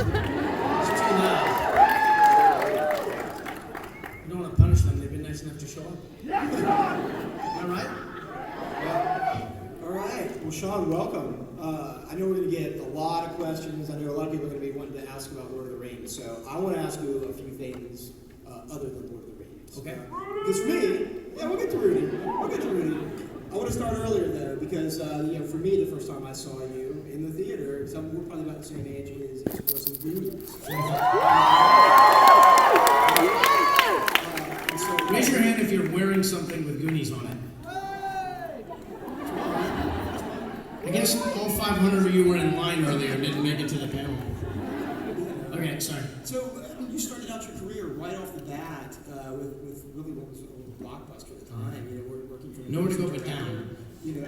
too loud. You don't want to punish them. They've been nice enough to show up. All right? All right. Well, Sean, welcome. I know we're going to get a lot of questions. I know a lot of people are going to be wanting to ask about Lord of the Rings. So I want to ask you a few things other than Lord of the Rings. Okay. Because for me, we'll get to Rudy. I want to start earlier though, because for me, the first time I saw you in the theater, so we're probably about the same age, is of course in Goonies. Raise your hand if you're wearing something with Goonies on it. I guess all 500 of you were in line earlier and didn't make it to the panel. Okay, sorry. So you started out your career right off the bat with really what was a blockbuster at the time. You know, working for nowhere to go but down. You know,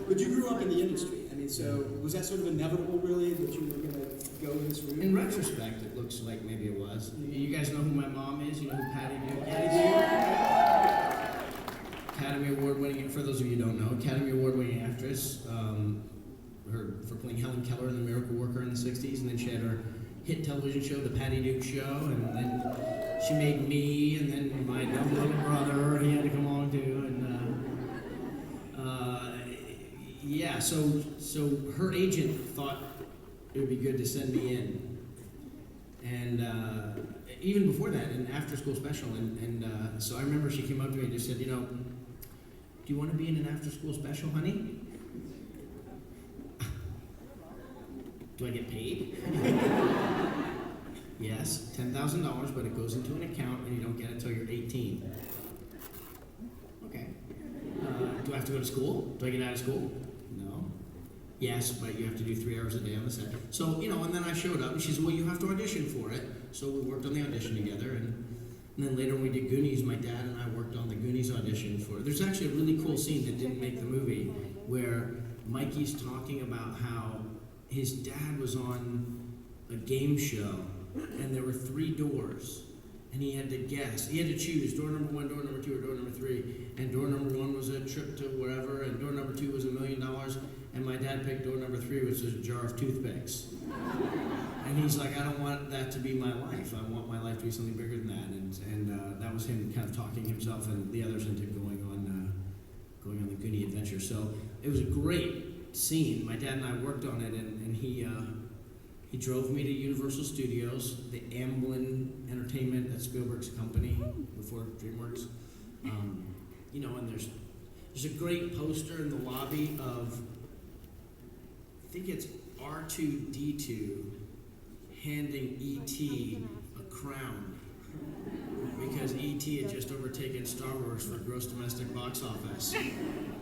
but you grew up in the industry. I mean, so was that sort of inevitable, really, that you were going to go this route? In retrospect, it looks like maybe it was. You guys know who my mom is? You know who Patty Duke is? Academy Award-winning, for those of you who don't know, Academy Award-winning actress. For playing Helen Keller in The Miracle Worker in the 60s, and then she had her hit television show, The Patty Duke Show, and then she made me, and then my dumb little brother, he had to come along too, and so her agent thought it would be good to send me in, and even before that, an after-school special, and so I remember she came up to me and just said, do you want to be in an after-school special, honey? Do I get paid? Yes, $10,000, but it goes into an account and you don't get it until you're 18. Okay. Do I have to go to school? Do I get out of school? No. Yes, but you have to do 3 hours a day on the set. So, and then I showed up and she said, well, you have to audition for it. So we worked on the audition together, and then later when we did Goonies, my dad and I worked on the Goonies audition for it. There's actually a really cool scene that didn't make the movie where Mikey's talking about how his dad was on a game show, and there were 3 doors, and he had to guess. He had to choose door number 1, door number 2, or door number 3. And door number 1 was a trip to wherever, and door number 2 was $1 million. And my dad picked door number 3, which was a jar of toothpicks. And he's like, I don't want that to be my life. I want my life to be something bigger than that. And that was him kind of talking himself and the others into going on the Goonie adventure. So it was a great scene. My dad and I worked on it, and he drove me to Universal Studios, the Amblin Entertainment, that's Spielberg's company before DreamWorks. And there's a great poster in the lobby of, I think it's R2-D2 handing E.T. a crown because E.T. had just overtaken Star Wars for gross domestic box office.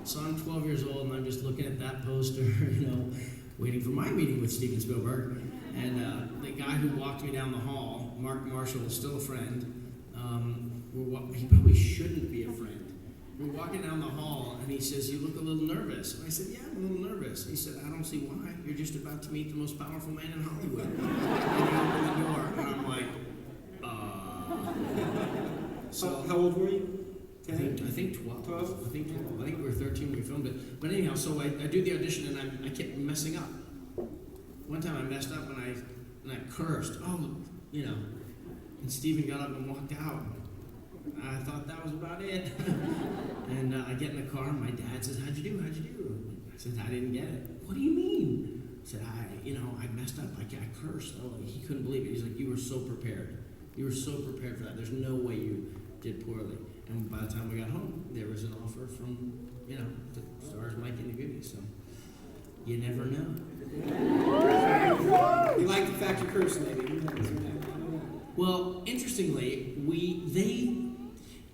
So I'm 12 years old and I'm just looking at that poster, waiting for my meeting with Steven Spielberg. And the guy who walked me down the hall, Mark Marshall, is still a friend. He probably shouldn't be a friend. We're walking down the hall, and he says, you look a little nervous. And I said, yeah, I'm a little nervous. He said, I don't see why. You're just about to meet the most powerful man in Hollywood. And he opened the door, and I'm like, So how old were you? 10? I think 12. 12? I think 12. I think we were 13 when we filmed it. But anyhow, so I do the audition, and I kept messing up. One time I messed up, and I cursed. And Steven got up and walked out. I thought that was about it. And I get in the car, and my dad says, how'd you do? I said, I didn't get it. What do you mean? I said, I messed up. I cursed. Oh, he couldn't believe it. He's like, you were so prepared. You were so prepared for that. There's no way you did poorly. And by the time we got home, there was an offer from, the stars Mike and the Goonies. So you never know. You like the fact you cursed, maybe. Well, interestingly,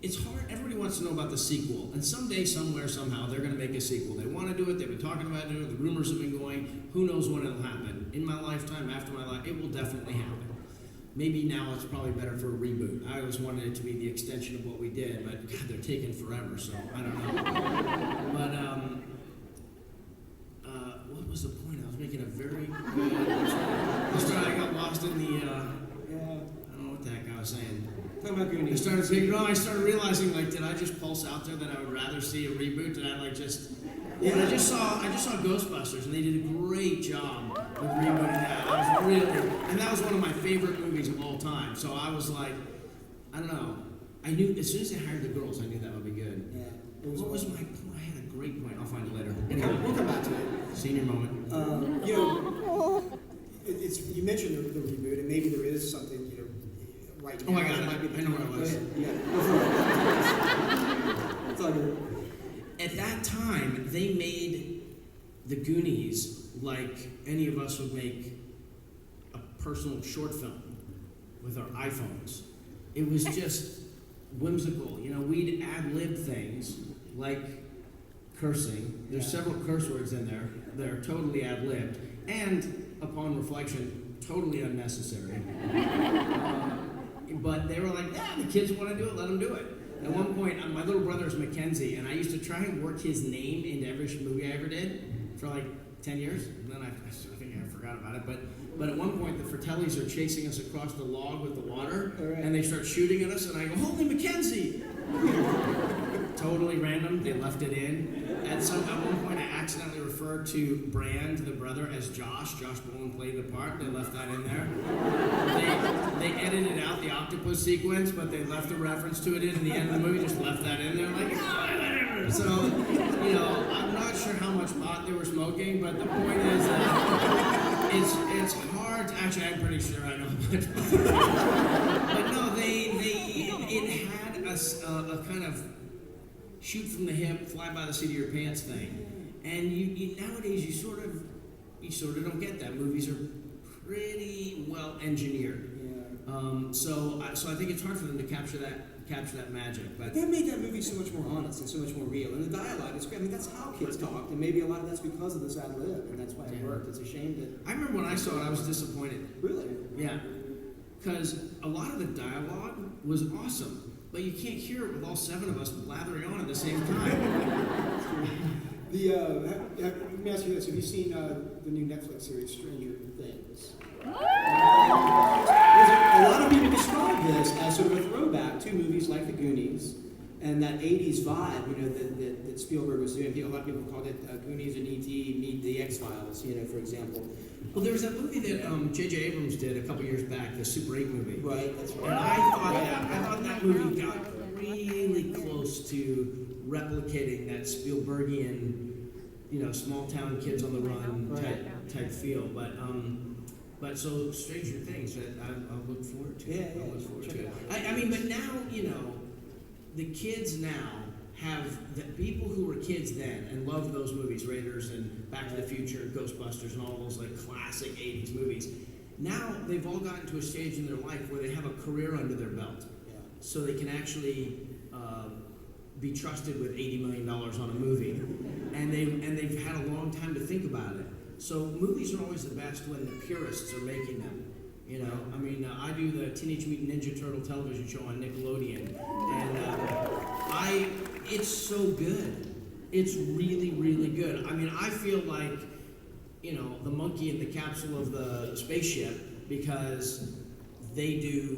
it's hard. Everybody wants to know about the sequel. And someday, somewhere, somehow, they're going to make a sequel. They want to do it. They've been talking about doing it. The rumors have been going. Who knows when it'll happen? In my lifetime, after my life, it will definitely happen. Maybe now it's probably better for a reboot. I always wanted it to be the extension of what we did, but God, they're taking forever, so I don't know. But, what was the point? I was making a very good... I got lost in the... I don't know what the heck I was saying. Talking about Goonies. I started realizing, did I just pulse out there that I would rather see a reboot? Did I, Yeah. And I just saw Ghostbusters, and they did a great job with rebooting that. I was really, and that was one of my favorite movies of all time. So I was like, I don't know. I knew as soon as they hired the girls, I knew that would be good. Yeah. What was my point? I had a great point. I'll find it later. We'll come back to it. Senior moment. You know, it's you mentioned the reboot, and maybe there is something right now. Oh, I got it. Might be I know what it was. Yeah. It's all good. At that time, they made the Goonies like any of us would make a personal short film with our iPhones. It was just whimsical. We'd ad-lib things like cursing. There's several curse words in there that are totally ad-libbed, and upon reflection, totally unnecessary. But they were like, the kids want to do it, let them do it. At one point, my little brother's Mackenzie, and I used to try and work his name into every movie I ever did for like 10 years. And then I think I forgot about it. But at one point, the Fratellis are chasing us across the log with the water, and they start shooting at us, and I go, "Holy Mackenzie!" Totally random. They left it in. At one point, I accidentally referred to Brand, the brother, as Josh. Josh Brolin played the part. They left that in there. They edited out the octopus sequence, but they left a reference to it in the end of the movie. Just left that in there, like, oh. So, I'm not sure how much pot they were smoking, but the point is that it's hard. Actually, I'm pretty sure I know how much pot. But no, it had a kind of shoot from the hip, fly by the seat of your pants thing. And you nowadays you sort of don't get that. Movies are pretty well engineered. Yeah. So I think it's hard for them to capture that magic. But that made that movie so much more honest and so much more real. And the dialogue is great. I mean, that's how kids talked, and maybe a lot of that's because of this ad lib, and that's why it worked. It's a shame that. I remember when I saw it, I was disappointed. Really? Yeah. Because a lot of the dialogue was awesome. But you can't hear it with all 7 of us blathering on at the same time. Let me ask you this: have you seen the new Netflix series Stranger Things? A lot of people describe this as sort of a throwback to movies like The Goonies and that '80s vibe, that Spielberg was doing. A lot of people called it Goonies and E.T. meet the X-Files, for example. Well, there was that movie that J.J. Abrams did a couple years back, the Super 8 movie. Right, that's right. And I thought that movie got really close to replicating that Spielbergian, small town kids on the run type feel. But so Stranger Things, I'll look forward to. Yeah, I'll look forward to it. I mean, but now the kids now have the people who were kids then and loved those movies, Raiders and Back to the Future, Ghostbusters, and all those like classic '80s movies. Now they've all gotten to a stage in their life where they have a career under their belt, so they can actually be trusted with $80 million on a movie, and they've had a long time to think about it. So movies are always the best when the purists are making them. I mean, I do the Teenage Mutant Ninja Turtle television show on Nickelodeon, and it's so good. It's really, really good. I mean, I feel like, the monkey in the capsule of the spaceship because they do